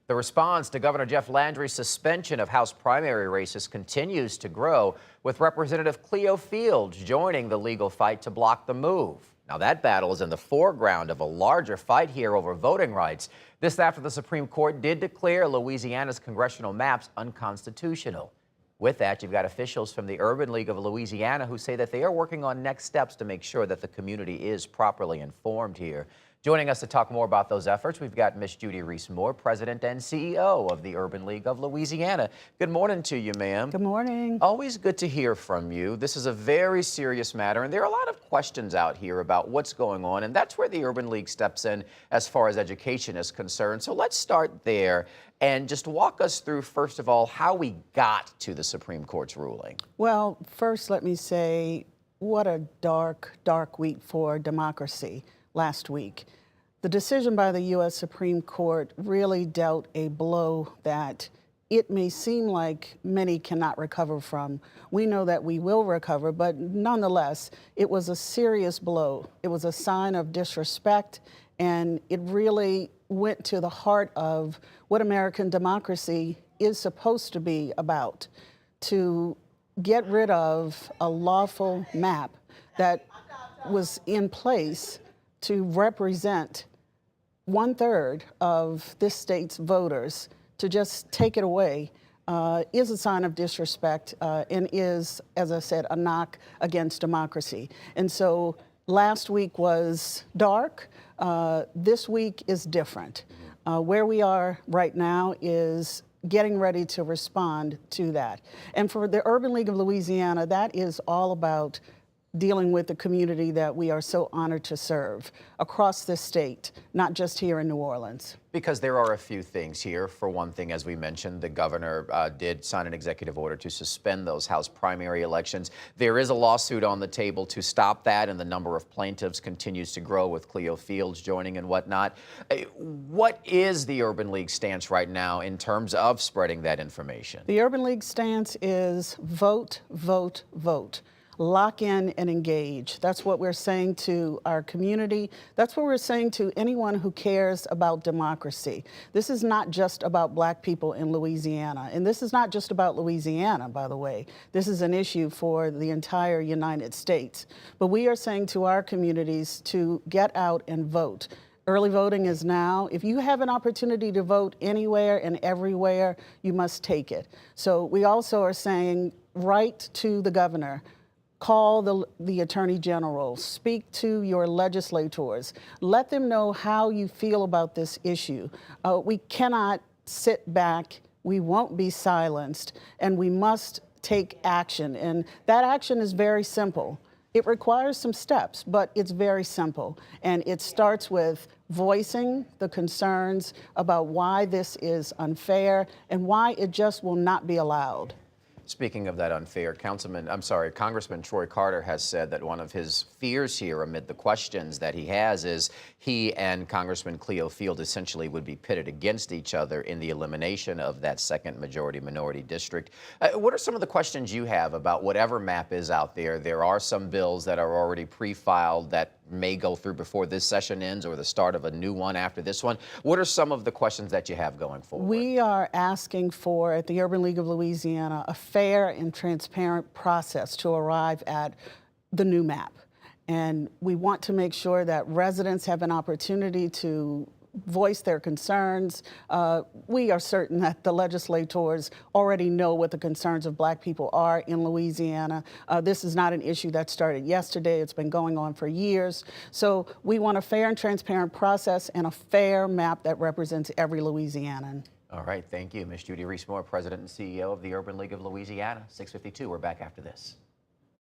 The response to Governor Jeff Landry's suspension of House primary races continues to grow, with Representative Cleo Fields joining the legal fight to block the move. Now, that battle is in the foreground of a larger fight here over voting rights. This after the Supreme Court did declare Louisiana's congressional maps unconstitutional. With that, you've got officials from the Urban League of Louisiana who say that they are working on next steps to make sure that the community is properly informed here. Joining us to talk more about those efforts, we've got Miss Judy Reese-Moore, President and CEO of the Urban League of Louisiana. Good morning to you, ma'am. Good morning. Always good to hear from you. This is a very serious matter, and there are a lot of questions out here about what's going on, and that's where the Urban League steps in as far as education is concerned. So let's start there and just walk us through, first of all, how we got to the Supreme Court's ruling. Well, first let me say, what a dark, dark week for democracy last week. The decision by the U.S. Supreme Court really dealt a blow that it may seem like many cannot recover from. We know that we will recover, but nonetheless, it was a serious blow. It was a sign of disrespect, and it really went to the heart of what American democracy is supposed to be about, to get rid of a lawful map that was in place to represent 1/3 of this state's voters. To just take it away is a sign of disrespect and is, as I said, a knock against democracy. And so last week was dark. This week is different. Where we are right now is getting ready to respond to that. And for the Urban League of Louisiana, that is all about dealing with the community that we are so honored to serve across this state, not just here in New Orleans. Because there are a few things here. For one thing, as we mentioned, the governor did sign an executive order to suspend those House primary elections. There is a lawsuit on the table to stop that, and the number of plaintiffs continues to grow with Cleo Fields joining and whatnot. What is the Urban League stance right now in terms of spreading that information? The Urban League stance is vote, vote, vote. Lock in and engage. That's what we're saying to our community. That's what we're saying to anyone who cares about democracy. This is not just about Black people in Louisiana. And this is not just about Louisiana, by the way. This is an issue for the entire United States. But we are saying to our communities to get out and vote. Early voting is now. If you have an opportunity to vote anywhere and everywhere, you must take it. So we also are saying, write to the governor. Call the Attorney General, speak to your legislators, let them know how you feel about this issue. We cannot sit back, we won't be silenced, and we must take action. And that action is very simple. It requires some steps, but it's very simple. And it starts with voicing the concerns about why this is unfair and why it just will not be allowed. Speaking of that unfair, Congressman Troy Carter has said that one of his fears here amid the questions that he has is he and Congressman Cleo Fields essentially would be pitted against each other in the elimination of that second majority-minority district. What are some of the questions you have about whatever map is out there? There are some bills that are already pre-filed that may go through before this session ends or the start of a new one after this one. What are some of the questions that you have going forward? We are asking for, at the Urban League of Louisiana, a fair and transparent process to arrive at the new map. And we want to make sure that residents have an opportunity to voice their concerns. We are certain that the legislators already know what the concerns of Black people are in Louisiana. This is not an issue that started yesterday. It's been going on for years. So we want a fair and transparent process and a fair map that represents every Louisianan. All right, thank you. Ms. Judy Reese-Moore, President and CEO of the Urban League of Louisiana. 6:52, we're back after this.